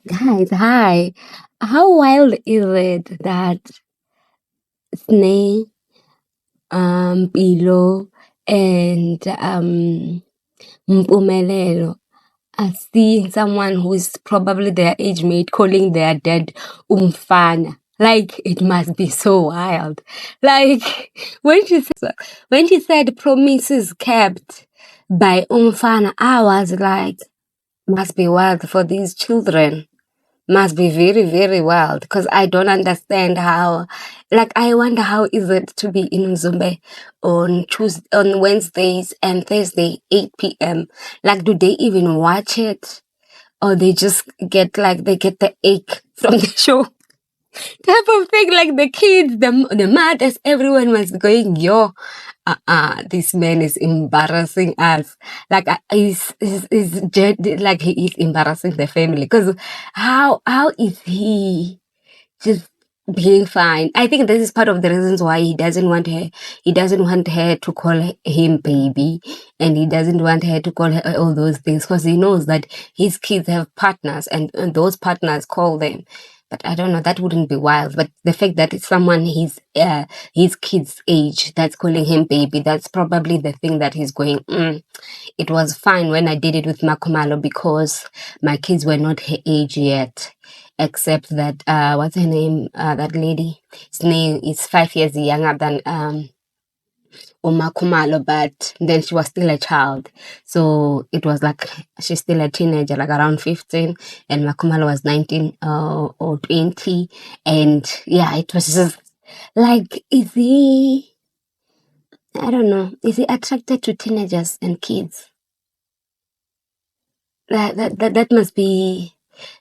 Guys, hi. How wild is it that Sneh, Bilo, and Mpumelelo are seeing someone who is probably their age mate calling their dad umfana? Like, it must be so wild. Like, when she said promises kept by umfana, I was like, must be wild for these children. Must be very, very wild because I don't understand how. Like, I wonder how is it to be in Mzumbe on Wednesdays and Thursday 8 p.m. Like, do they even watch it, or they just get they get the ache from the show type of thing? Like the kids, the mothers, everyone was going, yo, this man is embarrassing us. Like, like he is embarrassing the family. Because how is he just being fine? I think this is part of the reasons why he doesn't want her. He doesn't want her to call him baby, and he doesn't want her to call her all those things because he knows that his kids have partners, and those partners call them. But I don't know, that wouldn't be wild. But the fact that it's someone his kid's age that's calling him baby, that's probably the thing that he's going, it was fine when I did it with MaKhwela because my kids were not her age yet. Except that, what's her name? That lady. His name is 5 years younger than MaKhwela, but then she was still a child. So it was like she's still a teenager, like around 15, and MaKhwela was 19 or 20. And yeah, it was just like, is he, I don't know, is he attracted to teenagers and kids? That must be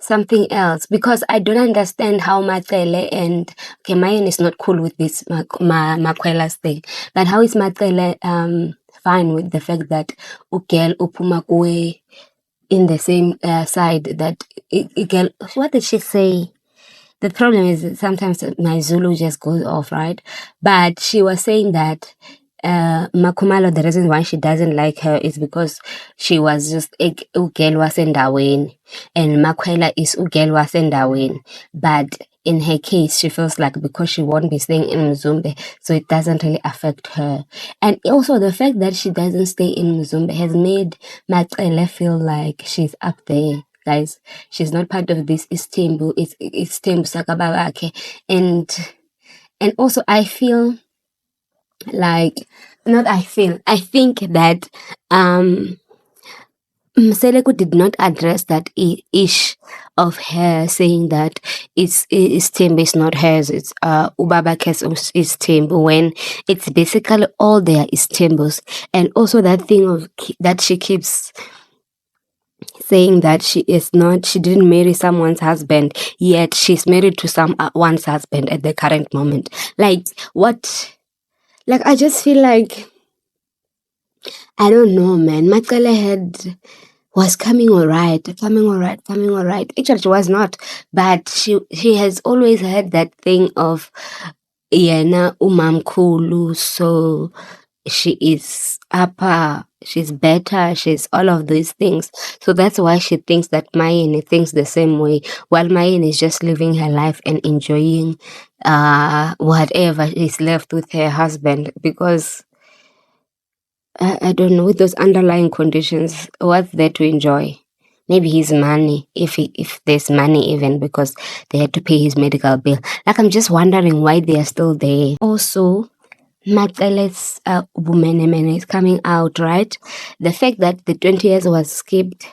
something else, because I don't understand how MaKhwela and Mayan is not cool with this MaKhwela's thing, but how is MaKhwela fine with the fact that Ugel uphuma kuwe in the same side that Ugel, what did she say? The problem is that sometimes my Zulu just goes off, right? But she was saying that MaKhwela, the reason why she doesn't like her is because she was just ugel wasendaweni, and MaKhwela is ugel wasendaweni. But in her case, she feels like because she won't be staying in Mzumbe, so it doesn't really affect her. And also the fact that she doesn't stay in Mzumbe has made MaKhwela feel like she's up there. Guys, she's not part of this Istembu. It's Istembu Sakababake. And also I feel like, I think that Mseleku did not address that ish of her saying that it's Tembu is not hers, it's Ubabake's is Tembu, when it's basically all there is Tembu's. And also that thing of that she keeps saying that she didn't marry someone's husband, yet she's married to someone's husband at the current moment. Like, what? Like, I just feel like, I don't know, man. MaKhwela head was coming all right. Actually, she was not, but she has always had that thing of yena umamkhulu, so she is upper, she's better, she's all of these things. So that's why she thinks that Mayeni thinks the same way, while Mayeni is just living her life and enjoying whatever is left with her husband, because I don't know, with those underlying conditions, what's there to enjoy? Maybe his money, if there's money even, because they had to pay his medical bill. Like, I'm just wondering why they are still there. Also, MaKhwela's Ubumenemene is coming out, right? The fact that the 20 years was skipped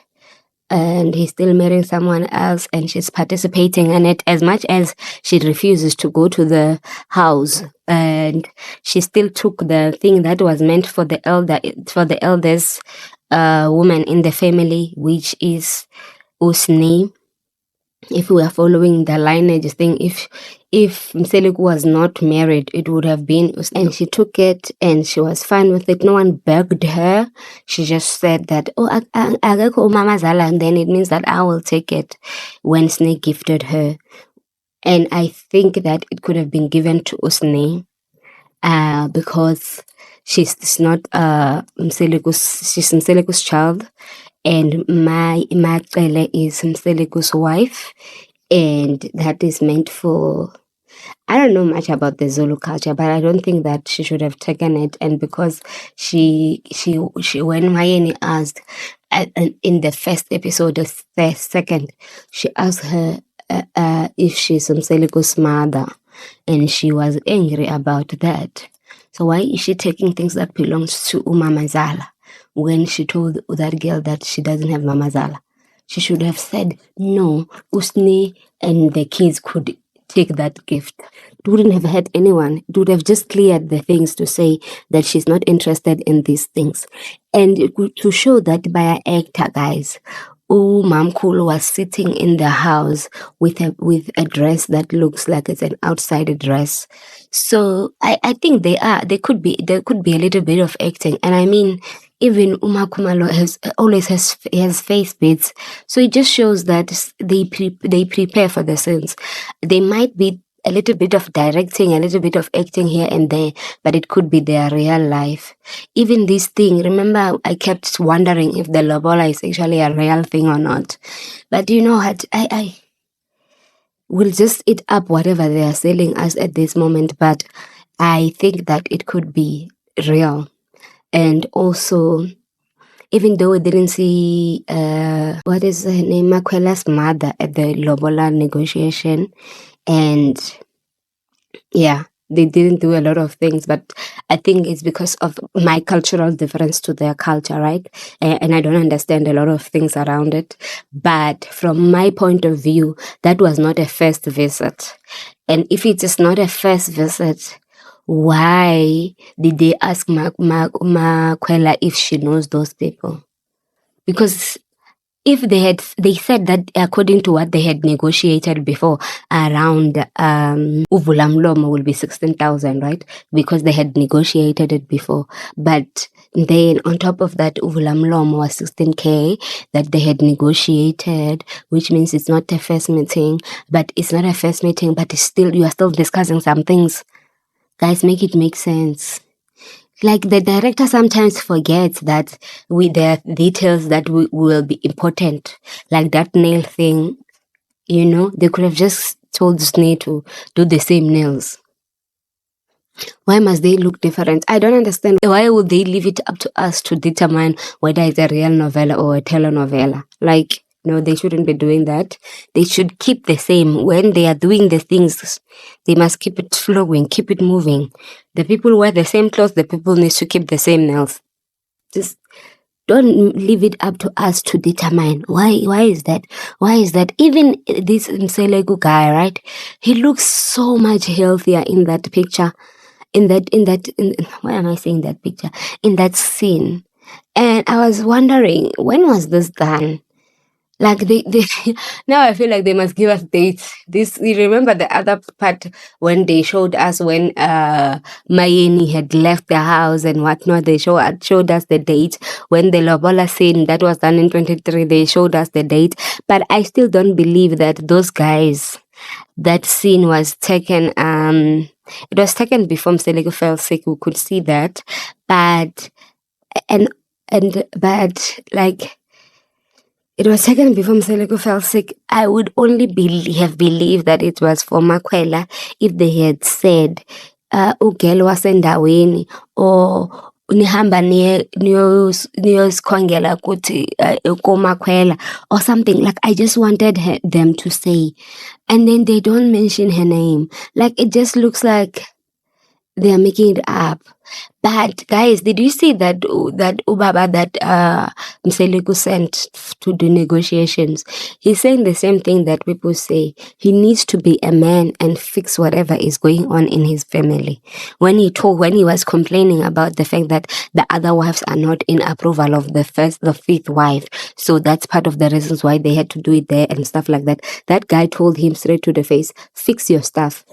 and he's still marrying someone else and she's participating in it, as much as she refuses to go to the house, and she still took the thing that was meant for the eldest woman in the family, which is Usni. If we are following the lineage thing, if Mseleku was not married, it would have been Usni. And she took it and she was fine with it. No one begged her. She just said that, oh, agakho umama zala, and then it means that I will take it, when Snake gifted her. And I think that it could have been given to Usni. because she's not she's Mseleku's child, and MaKhwela is Mseleku's wife, and that is meant for. I don't know much about the Zulu culture, but I don't think that she should have taken it. And because she when Mayeni asked in the first episode, the second, she asked her if she's Mseleku's mother, and she was angry about that. So why is she taking things that belongs to Umamazala when she told that girl that she doesn't have Mamazala? She should have said no. Usni and the kids could take that gift. It wouldn't have hurt anyone. It would have just cleared the things to say that she's not interested in these things. And to show that by an actor, guys, MaKhwela was sitting in the house with a dress that looks like it's an outside dress. So I think there could be a little bit of acting. And I mean, even Khumalo always has face beads, so it just shows that they prepare for the scenes. They might be a little bit of directing, a little bit of acting here and there, but it could be their real life. Even this thing, remember, I kept wondering if the lobola is actually a real thing or not. But you know what, I will just eat up whatever they are selling us at this moment, but I think that it could be real. And also, even though we didn't see what is her name, MaKhwela's mother at the lobola negotiation, and yeah, they didn't do a lot of things, but I think it's because of my cultural difference to their culture, right? And I don't understand a lot of things around it. But from my point of view, that was not a first visit. And if it is not a first visit, why did they ask MaKhwela if she knows those people? Because if they said that according to what they had negotiated before, around Uvulamlomo will be 16,000, right? Because they had negotiated it before. But then on top of that, Uvulamlomo was 16K that they had negotiated, which means it's not a first meeting, but it's not a first meeting, but it's still, you are still discussing some things. Guys, make it make sense. Like the director sometimes forgets that there are details that will be important. Like that nail thing, they could have just told Snake to do the same nails. Why must they look different? I don't understand. Why would they leave it up to us to determine whether it's a real novella or a telenovela? Like, no, they shouldn't be doing that. They should keep the same. When they are doing the things, they must keep it flowing, keep it moving. The people wear the same clothes, the people need to keep the same nails. Just don't leave it up to us to determine. Why is that? Why is that? Even this Mseleku guy, right? He looks so much healthier in that picture. Why am I saying that picture? In that scene. And I was wondering, when was this done? Like they now I feel like they must give us dates. You remember the other part when they showed us when Mayeni had left the house and whatnot, they showed us the date. When the lobola scene that was done in 23, they showed us the date. But I still don't believe that those guys, that scene was taken it was taken before Mseleku fell sick. We could see that. But like, it was taken before Mseleku fell sick. I would only have believed that it was for MaKhwela if they had said, ugel wasendaweni, or nihamba niyosikhongela kuthi koMaKhwela, or something. Like, I just wanted them to say. And then they don't mention her name. Like, it just looks like they are making it up. But guys, did you see that Ubaba that Mseleku sent to do negotiations? He's saying the same thing that people say. He needs to be a man and fix whatever is going on in his family. When he was complaining about the fact that the other wives are not in approval of the fifth wife, so that's part of the reasons why they had to do it there and stuff like that. That guy told him straight to the face, fix your stuff.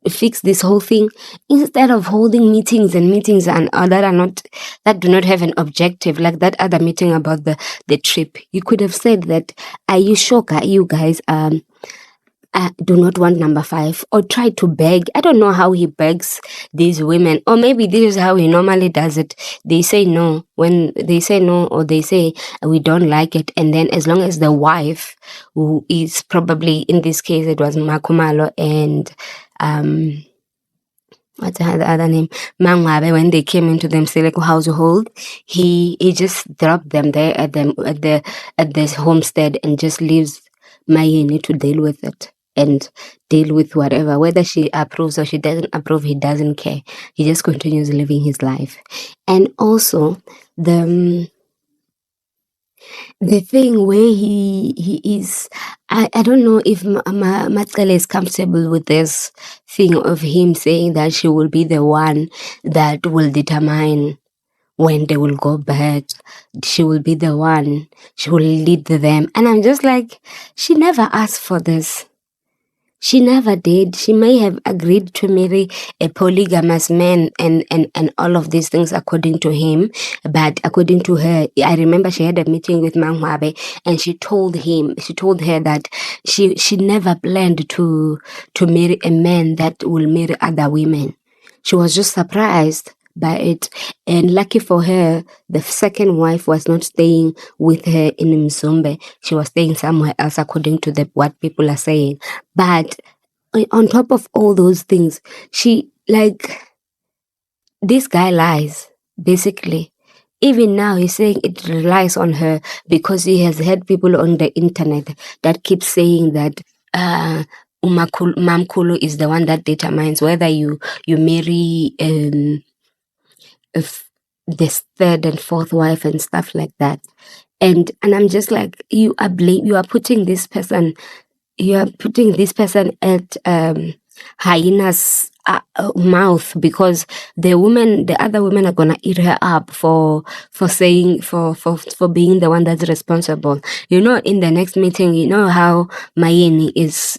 Fix this whole thing, instead of holding meetings and that do not have an objective, like that other meeting about the trip. You could have said that, are you sure you guys do not want number 5 or try to beg. I don't know how he begs these women, or maybe this is how he normally does it. They say no. When they say no, or they say we don't like it, and then as long as the wife, who is probably in this case it was MaKhwela and what's the other name? MaKhwela, when they came into the Mseleku household, he just dropped them there at this homestead and just leaves Mayeni to deal with it and deal with whatever. Whether she approves or she doesn't approve, he doesn't care. He just continues living his life. And also the thing where he is, I don't know if MaKhwela is comfortable with this thing of him saying that she will be the one that will determine when they will go back. She will be the one, she will lead them. And I'm just like, she never asked for this. She never did. She may have agreed to marry a polygamous man and all of these things according to him. But according to her, I remember she had a meeting with MaKhwela and she told her that she never planned to marry a man that will marry other women. She was just surprised by it. And lucky for her, the second wife was not staying with her in Mzumbe. She was staying somewhere else according to what people are saying. But on top of all those things, this guy lies, basically. Even now, he's saying it relies on her because he has had people on the internet that keep saying that Mamkhulu is the one that determines whether you marry if this third and fourth wife and stuff like that. And I'm just like, you are putting this person at hyena's mouth, because the other women are gonna eat her up for saying for being the one that's responsible. You know, in the next meeting, you know how Mayeni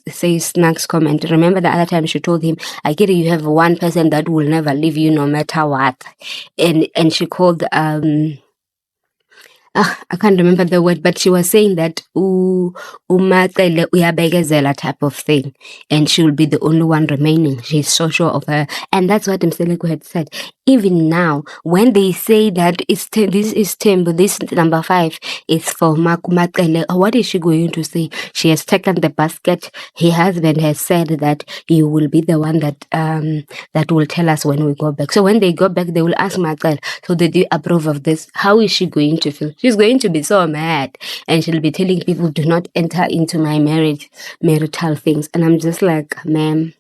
says Snacks comment. Remember the other time she told him, I get it, you have one person that will never leave you no matter what. And she called I can't remember the word, but she was saying that uMaKhwela uyabekezela type of thing, and she will be the only one remaining. She's so sure of her, and that's what Mseleku had said. Even now, when they say that this is Thembu, this number 5 is for MaKhwela, what is she going to say? She has taken the basket. Her husband has said that he will be the one that will tell us when we go back. So when they go back, they will ask MaKhwela, so did you approve of this? How is she going to feel? She's going to be so mad, and she'll be telling people, do not enter into my marital things. And I'm just like, ma'am,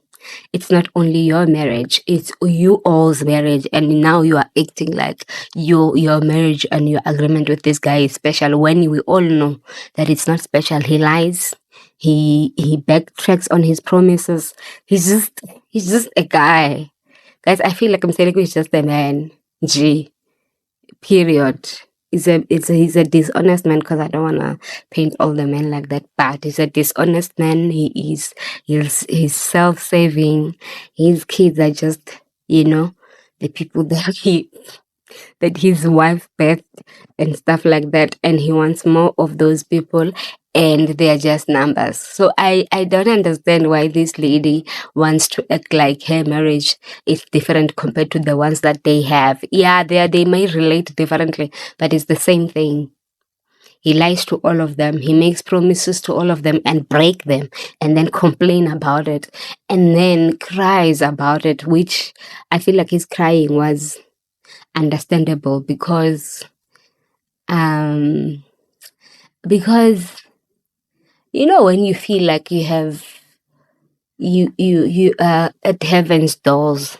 it's not only your marriage, it's you all's marriage, and now you are acting like your marriage and your agreement with this guy is special, when we all know that it's not special. He lies, he backtracks on his promises. He's just a guy. Guys, I feel like Mseleku is just a man. Period. He's a dishonest man, because I don't want to paint all the men like that, but he's a dishonest man. He's self-saving. His kids are just, the people that his wife birthed and stuff like that, and he wants more of those people, and they are just numbers. So I don't understand why this lady wants to act like her marriage is different compared to the ones that they have. Yeah, they may relate differently, but it's the same thing. He lies to all of them. He makes promises to all of them and break them, and then complain about it, and then cries about it, which I feel like his crying was understandable, because when you feel like you are at heaven's doors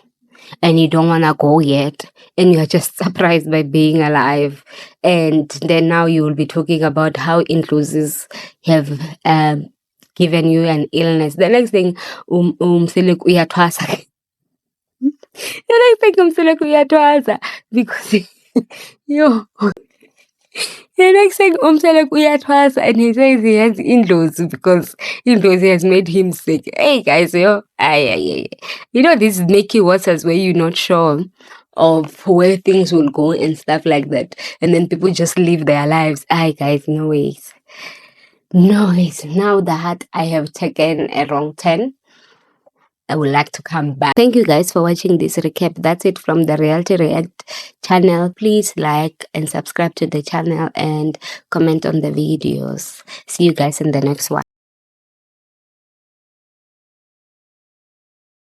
and you don't want to go yet, and you're just surprised by being alive, and then now you will be talking about how inclusives have given you an illness. The next thing, Mseleku uyathwasa. The next thing, Mseleku uyathwasa, because the next thing, Mseleku uyathwasa, and he says he has indlozi because indlozi has made him sick. Hey guys, these murky waters where you're not sure of where things will go and stuff like that, and then people just live their lives. Guys, no ways. noise. Now that I have taken a wrong turn, I would like to come back. Thank you guys for watching this recap. That's it from the Reality React channel. Please like and subscribe to the channel and comment on the videos. See you guys in the next one.